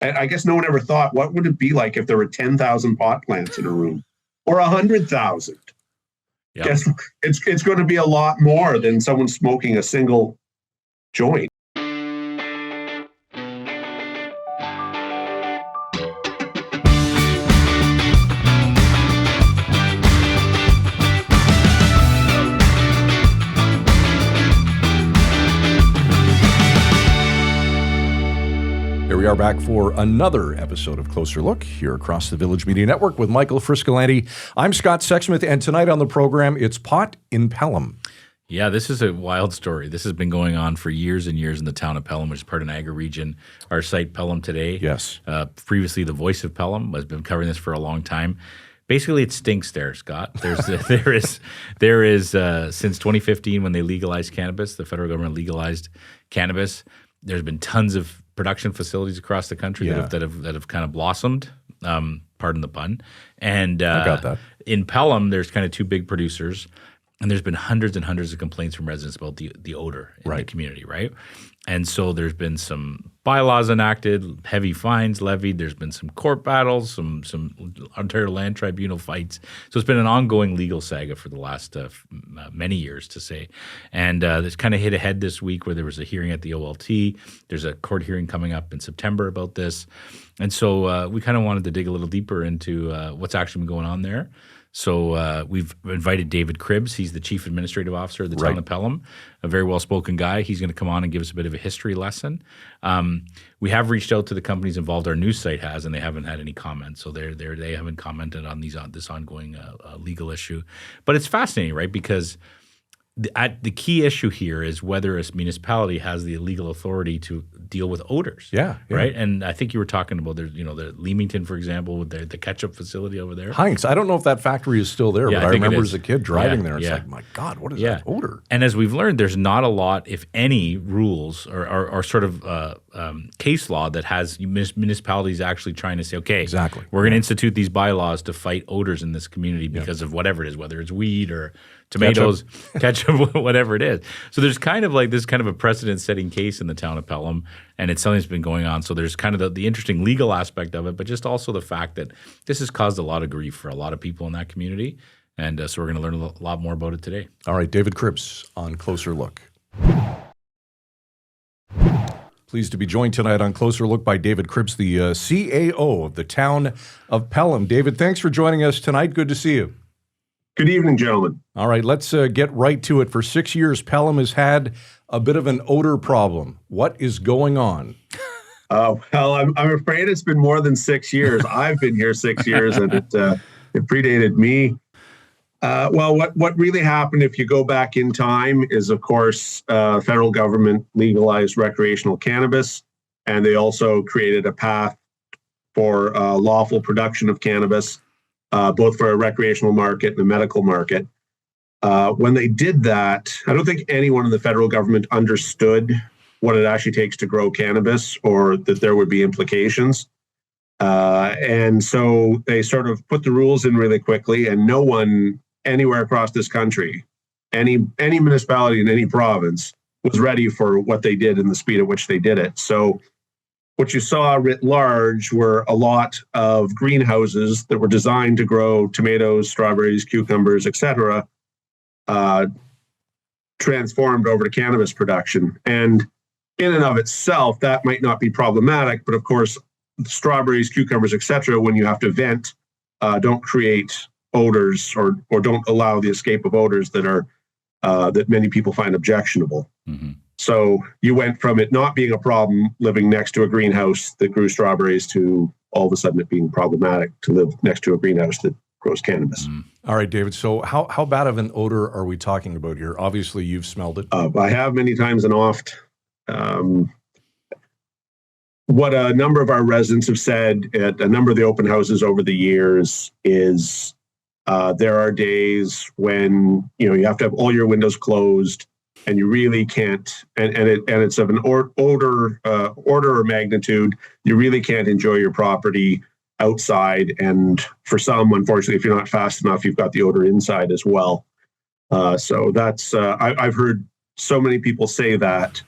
And I guess no one ever thought, what would it be like if there were 10,000 pot plants in a room or 100,000? Yep. Guess it's going to be a lot more than someone smoking a single joint. Here we are back for another episode of Closer Look here across the Village Media Network with Michael Friscolanti. I'm Scott Sexsmith, and tonight on the program, it's pot in Pelham. Yeah, this is a wild story. This has been going on for years and years in the town of Pelham, which is part of Niagara Region. Our site, Pelham Today. Yes. Previously, the Voice of Pelham has been covering this for a long time. Basically, it stinks there, Scott. There is since 2015 when they legalized cannabis, the federal government legalized cannabis. There's been tons of production facilities across the country that have kind of blossomed. Pardon the pun. And I got that. In Pelham, there's kind of two big producers, and there's been hundreds and hundreds of complaints from residents about the odor in the community, right? And so there's been some bylaws enacted, heavy fines levied. There's been some court battles, some Ontario Land Tribunal fights. So it's been an ongoing legal saga for the last many years, to say. And this kind of hit ahead this week where there was a hearing at the OLT. There's a court hearing coming up in September about this. And so we kind of wanted to dig a little deeper into what's actually been going on there. So we've invited David Cribbs. He's the Chief Administrative Officer of the Town of Pelham, a very well-spoken guy. He's going to come on and give us a bit of a history lesson. We have reached out to the companies involved. Our news site has, and they haven't had any comments. So they haven't commented on this ongoing legal issue. But it's fascinating, right? Because the key issue here is whether a municipality has the legal authority to deal with odors. Yeah. Right? And I think you were talking about the Leamington, for example, with the ketchup facility over there. Heinz, I don't know if that factory is still there, but I remember as a kid driving there. It's yeah. like, my God, what is that odor? And as we've learned, there's not a lot, if any, rules or sort of case law that has municipalities actually trying to say, okay, exactly, we're going to institute these bylaws to fight odors in this community because of whatever it is, whether it's weed or tomatoes, ketchup, whatever it is. So there's kind of like this kind of a precedent-setting case in the town of Pelham, and it's something that's been going on. So there's kind of the interesting legal aspect of it, but just also the fact that this has caused a lot of grief for a lot of people in that community. And so we're going to learn a lot more about it today. All right, David Cribbs on Closer Look. Pleased to be joined tonight on Closer Look by David Cribbs, the CAO of the Town of Pelham. David, thanks for joining us tonight. Good to see you. Good evening, gentlemen. All right, let's get right to it. For 6 years, Pelham has had a bit of an odor problem. What is going on? Well, I'm afraid it's been more than 6 years. I've been here 6 years, and it predated me. Well, what really happened, if you go back in time, is, of course, federal government legalized recreational cannabis, and they also created a path for lawful production of cannabis, both for a recreational market and a medical market. When they did that, I don't think anyone in the federal government understood what it actually takes to grow cannabis, or that there would be implications. And so they sort of put the rules in really quickly, and no one anywhere across this country, any municipality in any province, was ready for what they did and the speed at which they did it. So what you saw writ large were a lot of greenhouses that were designed to grow tomatoes, strawberries, cucumbers, etc., transformed over to cannabis production. And in and of itself, that might not be problematic, but of course, strawberries, cucumbers, etc., when you have to vent, don't create odors or don't allow the escape of odors that are that many people find objectionable. Mm-hmm. So you went from it not being a problem living next to a greenhouse that grew strawberries to all of a sudden it being problematic to live next to a greenhouse that grows cannabis. All right, David. So how bad of an odor are we talking about here? Obviously, you've smelled it. I have many times and oft. What a number of our residents have said at a number of the open houses over the years is there are days when you have to have all your windows closed, and you really can't, and it's of an order or magnitude. You really can't enjoy your property outside, and for some, unfortunately, if you're not fast enough, you've got the odor inside as well. So that's I've heard so many people say that,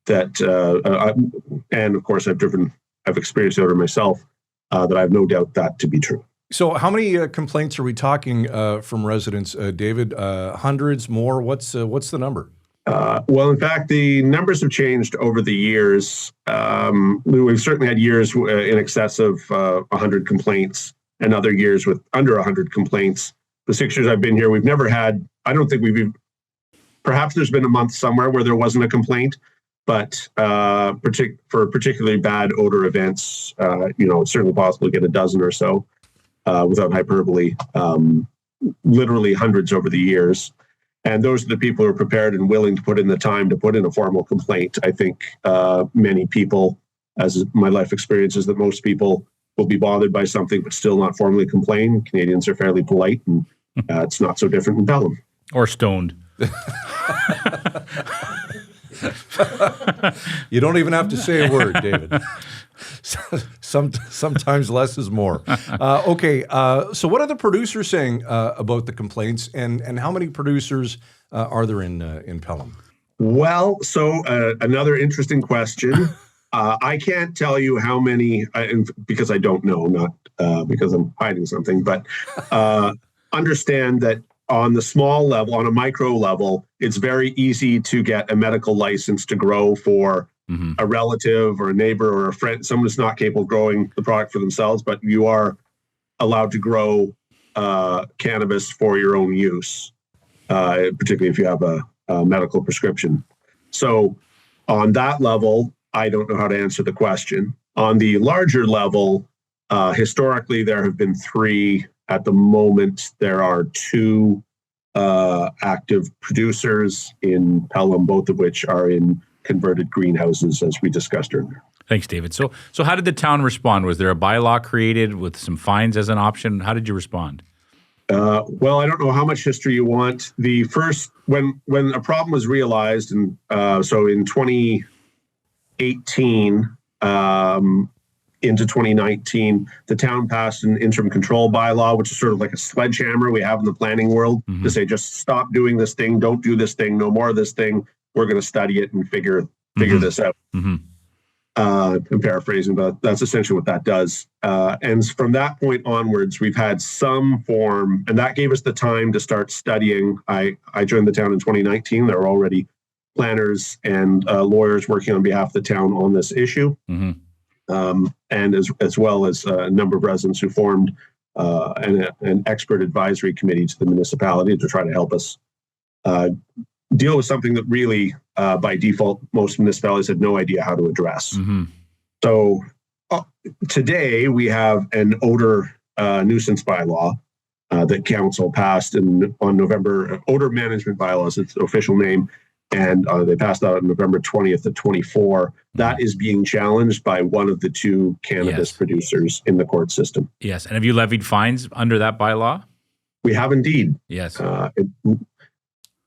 and of course I've driven I've experienced odor myself, that I have no doubt that to be true. So how many complaints are we talking from residents, David? Hundreds, more? What's the number? Well, in fact, the numbers have changed over the years. We've certainly had years in excess of 100 complaints and other years with under 100 complaints. The 6 years I've been here, we've never had, I don't think perhaps there's been a month somewhere where there wasn't a complaint, but for particularly bad odor events, it's certainly possible to get a dozen or so without hyperbole, literally hundreds over the years. And those are the people who are prepared and willing to put in the time to put in a formal complaint. I think many people, as my life experience is that most people will be bothered by something but still not formally complain. Canadians are fairly polite, and it's not so different in Pelham. Or stoned. You don't even have to say a word, David. Sometimes less is more. Okay, so what are the producers saying about the complaints, and how many producers are there in Pelham? Well, so another interesting question. I can't tell you how many, because I don't know, not because I'm hiding something, but understand that on the small level, on a micro level, it's very easy to get a medical license to grow for a relative or a neighbor or a friend, someone who's not capable of growing the product for themselves, but you are allowed to grow cannabis for your own use, particularly if you have a medical prescription. So on that level, I don't know how to answer the question. On the larger level, historically, there have been 3. At the moment, there are 2 active producers in Pelham, both of which are in converted greenhouses, as we discussed earlier. Thanks, David. So how did the town respond? Was there a bylaw created with some fines as an option? How did you respond? Well, I don't know how much history you want. The first, when a problem was realized, and so in 2018 into 2019, the town passed an interim control bylaw, which is sort of like a sledgehammer we have in the planning world to say, just stop doing this thing, don't do this thing, no more of this thing. We're going to study it and figure this out. I'm paraphrasing, but that's essentially what that does. And from that point onwards, we've had some form, and that gave us the time to start studying. I joined the town in 2019. There were already planners and lawyers working on behalf of the town on this issue. And as well as a number of residents who formed an expert advisory committee to the municipality to try to help us deal with something that really, by default, most municipalities had no idea how to address. So today we have an odor nuisance bylaw that council passed on November, odor management bylaw is its official name, and they passed out on November 20th of 24. That is being challenged by one of the 2 cannabis producers in the court system. Yes. And have you levied fines under that bylaw? We have indeed. Yes.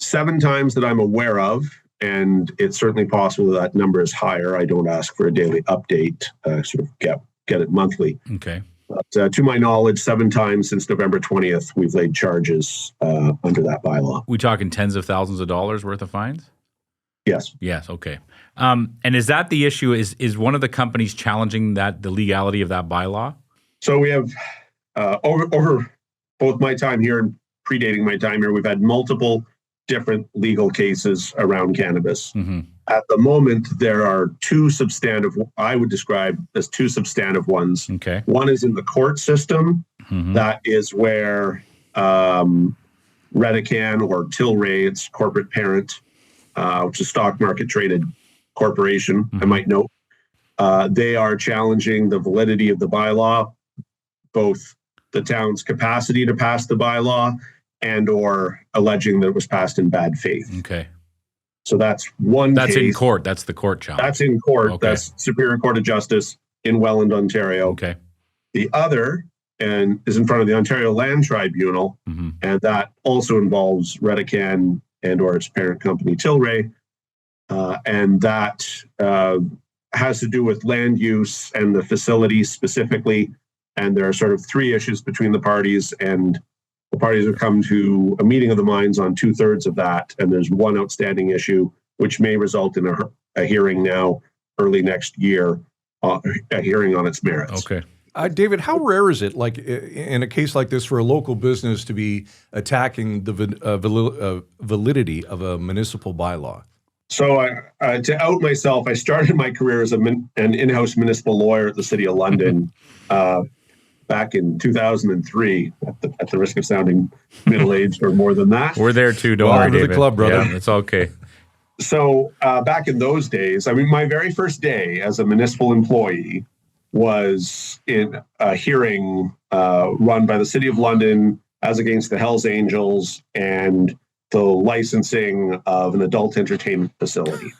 7 times that I'm aware of, and it's certainly possible that number is higher. I don't ask for a daily update, sort of get it monthly. Okay. But to my knowledge, 7 times since November 20th, we've laid charges under that bylaw. We talking tens of thousands of dollars worth of fines? Yes. Yes. Okay. And is that the issue? Is one of the companies challenging the legality of that bylaw? So we have over both my time here and predating my time here, we've had multiple different legal cases around cannabis. At the moment, there are 2 substantive, I would describe as 2 substantive ones. Okay. One is in the court system. That is where Redecan or Tilray, its corporate parent, which is a stock market traded corporation, I might note, they are challenging the validity of the bylaw, both the town's capacity to pass the bylaw and or alleging that it was passed in bad faith. Okay. So that's one That's case. in court. That's the court challenge. That's in court. Okay. That's Superior Court of Justice in Welland, Ontario. Okay. The other is in front of the Ontario Land Tribunal, and that also involves Redecan and or its parent company, Tilray. And that has to do with land use and the facilities specifically. And there are sort of 3 issues between the parties, and the parties have come to a meeting of the minds on 2/3 of that. And there's one outstanding issue, which may result in a hearing now early next year. a hearing on its merits. Okay. David, how rare is it, like in a case like this, for a local business to be attacking the validity of a municipal bylaw? So to out myself, I started my career as an in-house municipal lawyer at the City of London back in 2003, at the risk of sounding middle-aged or more than that. We're there too, don't worry, Welcome to David. the club, brother. Yeah, it's okay. So back in those days, I mean, my very first day as a municipal employee was in a hearing run by the City of London as against the Hells Angels and the licensing of an adult entertainment facility.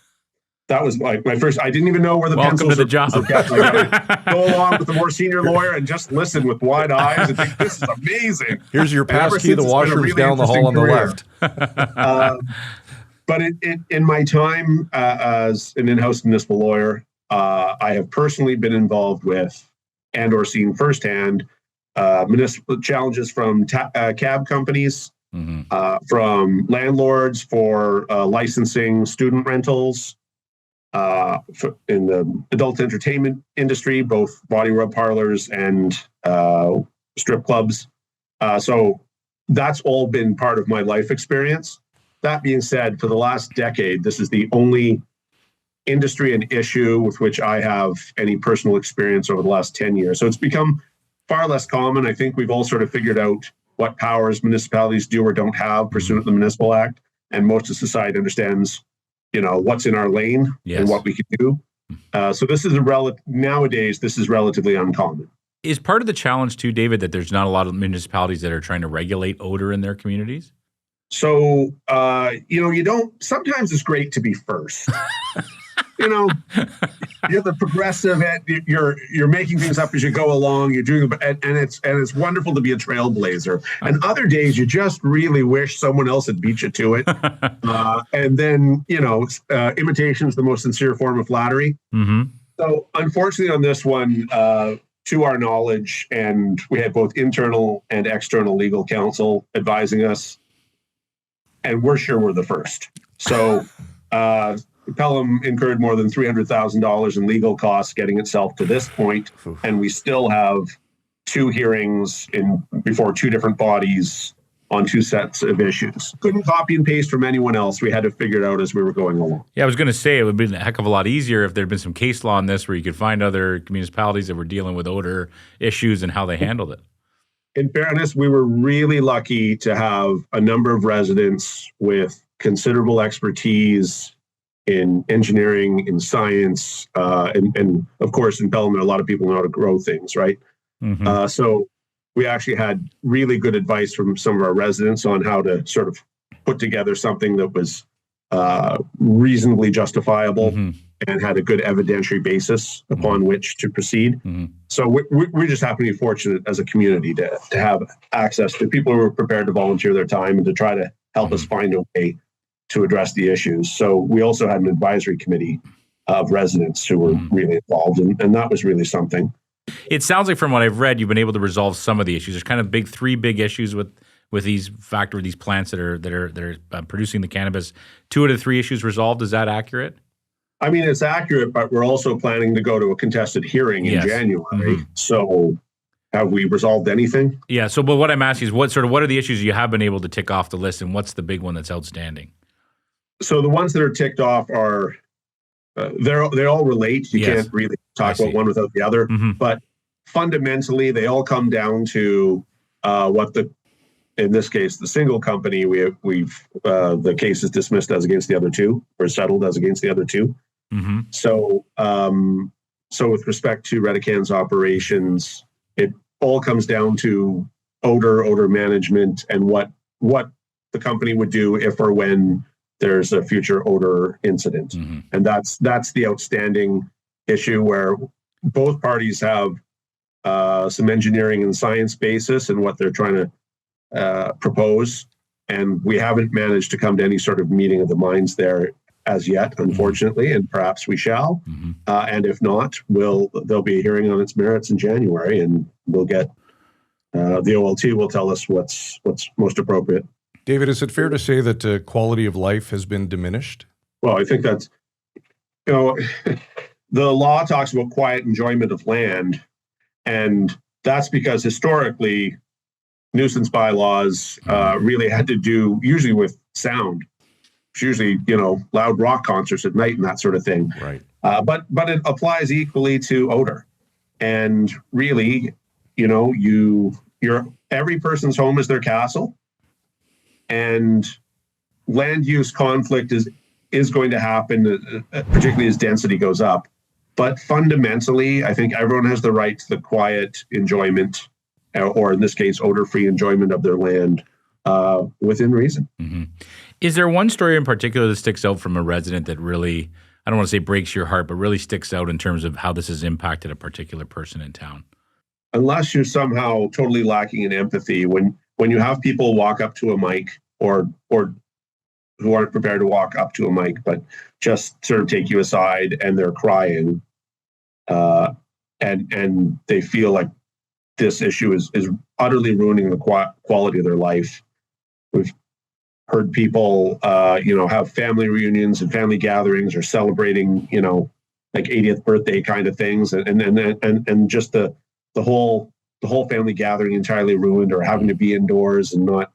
That was my first. I didn't even know where the Welcome pencils to the job. were kept. I go along with the more senior lawyer and just listen with wide eyes and think, this is amazing. Here's your And ever pass key. The since, it's been a washroom's really down the hall on the interesting left. But in my time as an in-house municipal lawyer, I have personally been involved with and or seen firsthand municipal challenges from cab companies, from landlords for licensing student rentals, in the adult entertainment industry, both body rub parlors and strip clubs. So that's all been part of my life experience. That being said, for the last decade, this is the only industry and issue with which I have any personal experience over the last 10 years. So it's become far less common. I think we've all sort of figured out what powers municipalities do or don't have pursuant to the Municipal Act. And most of society understands, what's in our lane and what we can do. So this is nowadays, this is relatively uncommon. Is part of the challenge too, David, that there's not a lot of municipalities that are trying to regulate odor in their communities? So, sometimes it's great to be first. You're the progressive, you're making things up as you go along. You're doing, and it's wonderful to be a trailblazer. And other days, you just really wish someone else had beat you to it. And then, imitation is the most sincere form of flattery. Mm-hmm. So, unfortunately, on this one, to our knowledge, and we had both internal and external legal counsel advising us, and we're sure we're the first. So, Pelham incurred more than $300,000 in legal costs getting itself to this point, and we still have 2 hearings before 2 different bodies on 2 sets of issues. Couldn't copy and paste from anyone else. We had to figure it out as we were going along. Yeah, I was going to say it would be a heck of a lot easier if there had been some case law on this where you could find other municipalities that were dealing with odor issues and how they handled it. In fairness, we were really lucky to have a number of residents with considerable expertise in engineering, in science, and of course in Pelham, there are a lot of people who know how to grow things, right? Mm-hmm. So we actually had really good advice from some of our residents on how to sort of put together something that was reasonably justifiable and had a good evidentiary basis upon which to proceed. Mm-hmm. So we just happen to be fortunate as a community to have access to people who are prepared to volunteer their time and to try to help us find a way to address the issues. So we also had an advisory committee of residents who were really involved, and that was really something. It sounds like from what I've read, you've been able to resolve some of the issues. There's kind of 3 big issues with these plants that are producing the cannabis. 2 out of 3 issues resolved. Is that accurate? I mean, it's accurate, but we're also planning to go to a contested hearing in January. Mm-hmm. So have we resolved anything? Yeah. So, but what I'm asking is what are the issues you have been able to tick off the list, and what's the big one that's outstanding? So the ones that are ticked off are, they all relate. You can't really talk about one without the other. Mm-hmm. But fundamentally, they all come down to in this case, the single company, the case is dismissed as against the other 2, or settled as against the other 2. Mm-hmm. So with respect to Redican's operations, it all comes down to odor management, and what the company would do if or when there's a future odor incident. Mm-hmm. And that's the outstanding issue, where both parties have some engineering and science basis in what they're trying to propose. And we haven't managed to come to any sort of meeting of the minds there as yet, unfortunately, and perhaps we shall. Mm-hmm. And if not, there'll be a hearing on its merits in January, and we'll get the OLT will tell us what's most appropriate. David, is it fair to say that quality of life has been diminished? Well, I think that's, the law talks about quiet enjoyment of land, and that's because historically nuisance bylaws really had to do usually with sound. It's usually, loud rock concerts at night and that sort of thing. Right. But it applies equally to odor. And really, every person's home is their castle, and land use conflict is going to happen, particularly as density goes up. But fundamentally, I think everyone has the right to the quiet enjoyment, or in this case, odor-free enjoyment of their land within reason. Mm-hmm. Is there one story in particular that sticks out from a resident that really, I don't want to say breaks your heart, but really sticks out in terms of how this has impacted a particular person in town? Unless you're somehow totally lacking in empathy, when you have people walk up to a mic or who aren't prepared to walk up to a mic, but just sort of take you aside and they're crying, and they feel like this issue is utterly ruining the quality of their life. We've heard people, have family reunions and family gatherings or celebrating, like 80th birthday kind of things, and just the whole family gathering entirely ruined, or having to be indoors and not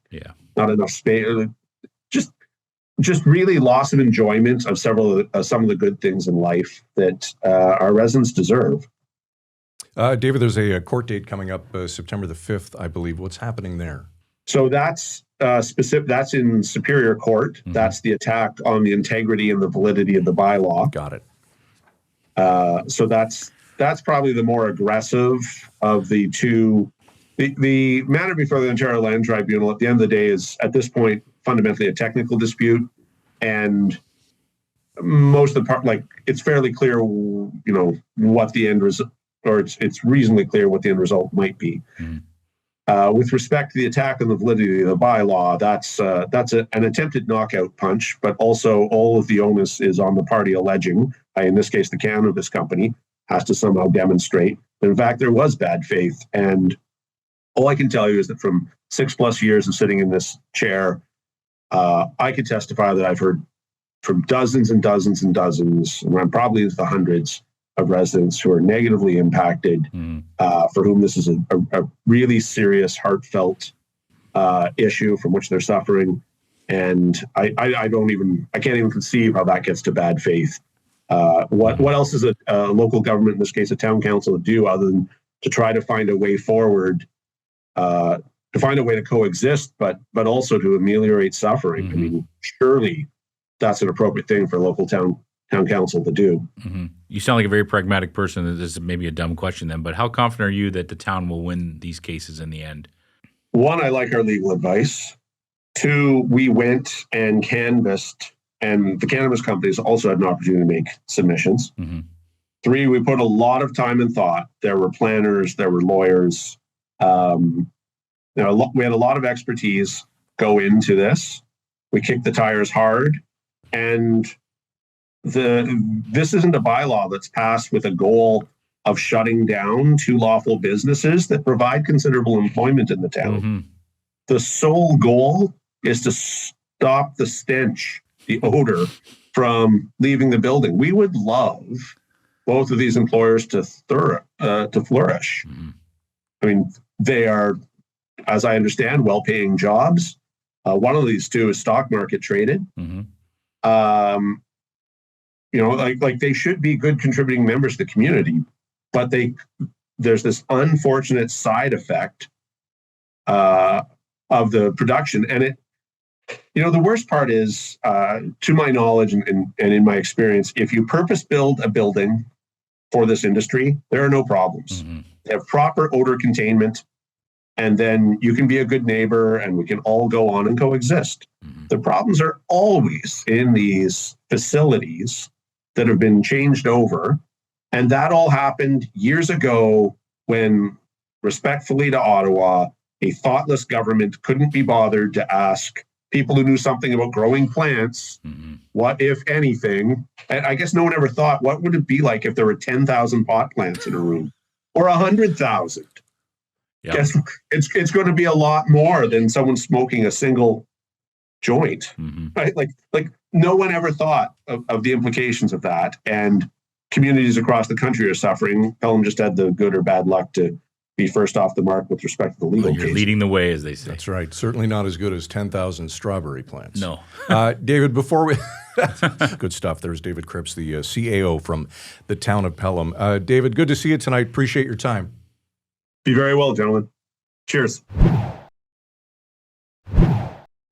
enough space. Just really loss of enjoyment of some of the good things in life that our residents deserve. David, there's a court date coming up September the 5th, I believe. What's happening there? So that's specific. That's in Superior Court. Mm-hmm. That's the attack on the integrity and the validity of the bylaw. Got it. So that's probably the more aggressive of the two. The matter before the Ontario Land Tribunal at the end of the day is, at this point, fundamentally a technical dispute, and most of the part, it's fairly clear, what the end result, or it's reasonably clear what the end result might be. Mm-hmm. With respect to the attack on the validity of the bylaw, that's an attempted knockout punch, but also all of the onus is on the party alleging, in this case, the cannabis company, has to somehow demonstrate that, in fact, there was bad faith. And all I can tell you is that from 6+ years of sitting in this chair, I could testify that I've heard from dozens and dozens and dozens, and I'm probably into the hundreds of residents who are negatively impacted, for whom this is a really serious, heartfelt issue from which they're suffering. And I can't even conceive how that gets to bad faith. What else is a local government, in this case a town council, to do other than to try to find a way forward, to find a way to coexist, but also to ameliorate suffering? Mm-hmm. I mean, surely that's an appropriate thing for a local town council to do. Mm-hmm. You sound like a very pragmatic person. This is maybe a dumb question then, but how confident are you that the town will win these cases in the end? One, I like our legal advice. Two, we went and canvassed, and the cannabis companies also had an opportunity to make submissions. Mm-hmm. Three, we put a lot of time and thought. There were planners, there were lawyers. We had a lot of expertise go into this. We kicked the tires hard, and this isn't a bylaw that's passed with a goal of shutting down two lawful businesses that provide considerable employment in the town. Mm-hmm. The sole goal is to stop the stench, the odor, from leaving the building. We would love both of these employers to flourish. Mm-hmm. I mean, they are, as I understand, well-paying jobs. One of these two is stock market traded. Mm-hmm. They should be good contributing members to the community, but there's this unfortunate side effect of the production. And the worst part is, to my knowledge and in my experience, if you purpose build a building for this industry, there are no problems. Mm-hmm. They have proper odor containment, and then you can be a good neighbor and we can all go on and coexist. Mm-hmm. The problems are always in these facilities that have been changed over. And that all happened years ago when, respectfully to Ottawa, a thoughtless government couldn't be bothered to ask people who knew something about growing plants, mm-hmm. what, if anything, and I guess no one ever thought, what would it be like if there were 10,000 pot plants in a room or 100,000? Yep. Guess it's going to be a lot more than someone smoking a single joint, mm-hmm. right? Like no one ever thought of the implications of that. And communities across the country are suffering. Pelham just had the good or bad luck to be first off the mark with respect to the legal You're case. leading the way, as they say. That's right. Certainly not as good as 10,000 strawberry plants. No. David, before we... Good stuff. There's David Cripps, the CAO from the Town of Pelham. David, good to see you tonight. Appreciate your time. Be very well, gentlemen. Cheers.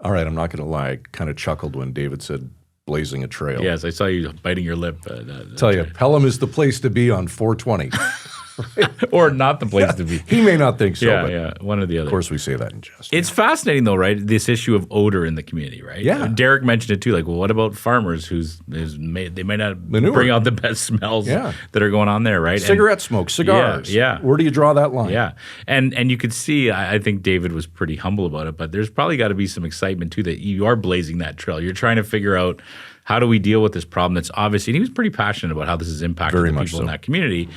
All right, I'm not going to lie. I kind of chuckled when David said blazing a trail. Yes, I saw you biting your lip. Tell you, Pelham is the place to be on 420. Or not the place to be. He may not think so, Yeah, but yeah, one or the other. of course we say that in jest. It's fascinating, though, right? This issue of odor in the community, right? Yeah. Derek mentioned it too. Like, well, what about farmers they may not Manure. bring out the best smells that are going on there, right? Cigarette smoke, cigars. Yeah. Where do you draw that line? Yeah, and you could see. I think David was pretty humble about it, but there's probably got to be some excitement too that you are blazing that trail. You're trying to figure out how do we deal with this problem that's obviously. And he was pretty passionate about how this is impacting Very the much people so. in that community.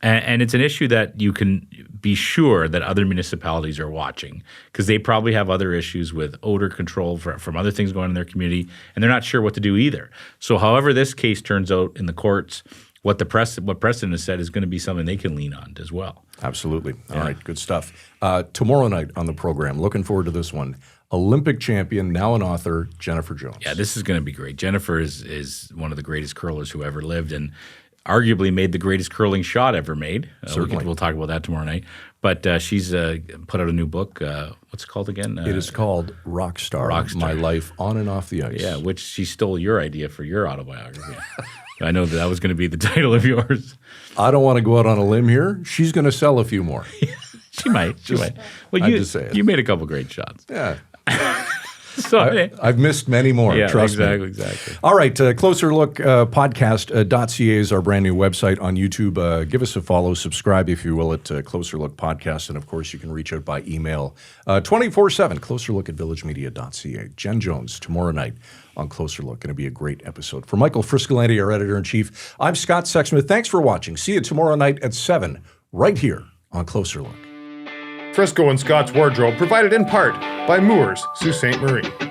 And it's an issue that you can be sure that other municipalities are watching because they probably have other issues with odor control from other things going on in their community, and they're not sure what to do either. So however this case turns out in the courts, what precedent has said is going to be something they can lean on as well. Absolutely. All right, good stuff. Tomorrow night on the program, looking forward to this one, Olympic champion, now an author, Jennifer Jones. Yeah, this is going to be great. Jennifer is one of the greatest curlers who ever lived and arguably made the greatest curling shot ever made. Certainly. We'll talk about that tomorrow night. But she's put out a new book. What's it called again? It is called Rockstar, My Life on and Off the Ice. Yeah, which she stole your idea for your autobiography. I know that was going to be the title of yours. I don't want to go out on a limb here. She's going to sell a few more. She might. Well, I'm just saying. You made a couple great shots. Yeah. So I've missed many more, trust me. Exactly. All right, Closer Look podcast.ca is our brand new website on YouTube. Give us a follow, subscribe, if you will, at Closer Look Podcast. And, of course, you can reach out by email 24/7, closerlook@villagemedia.ca. Jen Jones, tomorrow night on Closer Look. Going to be a great episode. For Michael Friscolanti, our editor-in-chief, I'm Scott Sexsmith. Thanks for watching. See you tomorrow night at 7, right here on Closer Look. Frisco and Scott's Wardrobe provided in part by Moores, Sault Ste. Marie.